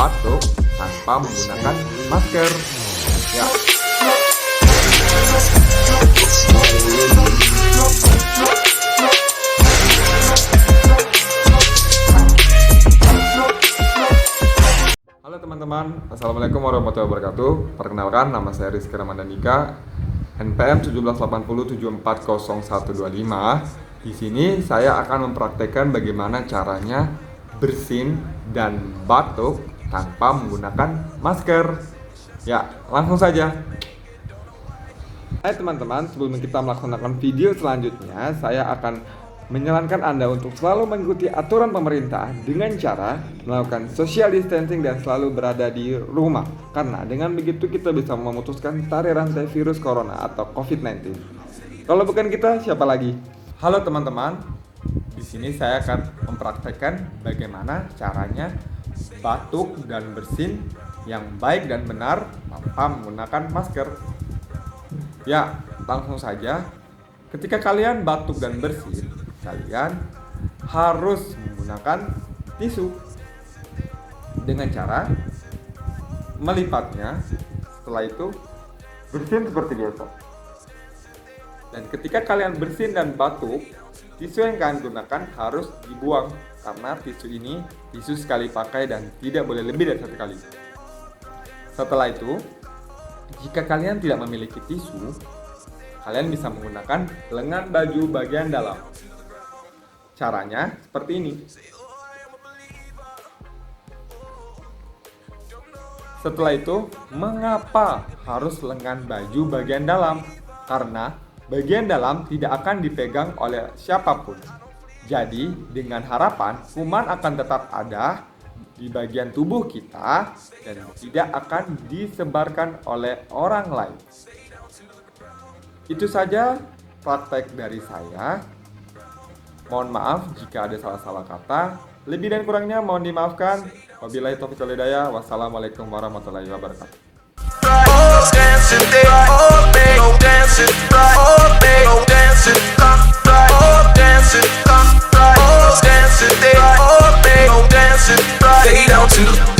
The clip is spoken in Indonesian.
batuk tanpa menggunakan masker. Ya. Halo teman-teman, Assalamualaikum warahmatullahi wabarakatuh. Perkenalkan, nama saya Rizky Ramadhanika, NPM 17807400125. Di sini saya akan mempraktekkan bagaimana caranya bersin dan batuk tanpa menggunakan masker. Ya, langsung saja. Hai teman-teman, sebelum kita melaksanakan video selanjutnya, saya akan menyarankan Anda untuk selalu mengikuti aturan pemerintah dengan cara melakukan social distancing dan selalu berada di rumah. Karena dengan begitu kita bisa memutuskan tali rantai virus corona atau COVID-19. Kalau bukan kita, siapa lagi? Halo teman-teman, di sini saya akan mempraktekkan bagaimana caranya batuk dan bersin yang baik dan benar tanpa menggunakan masker. Ya, langsung saja. Ketika kalian batuk dan bersin, kalian harus menggunakan tisu dengan cara melipatnya. Setelah itu bersin seperti biasa. Dan ketika kalian bersin dan batuk, tisu yang kalian gunakan harus dibuang karena tisu ini tisu sekali pakai dan tidak boleh lebih dari satu kali. Setelah itu, jika kalian tidak memiliki tisu, kalian bisa menggunakan lengan baju bagian dalam. Caranya seperti ini. Setelah itu, mengapa harus lengan baju bagian dalam? Karena bagian dalam tidak akan dipegang oleh siapapun. Jadi, dengan harapan kuman akan tetap ada di bagian tubuh kita dan tidak akan disebarkan oleh orang lain. Itu saja praktek dari saya. Mohon maaf jika ada salah-salah kata. Lebih dan kurangnya mohon dimaafkan. Wabillahi taufiq wal hidayah. Wassalamualaikum warahmatullahi wabarakatuh. Dancing,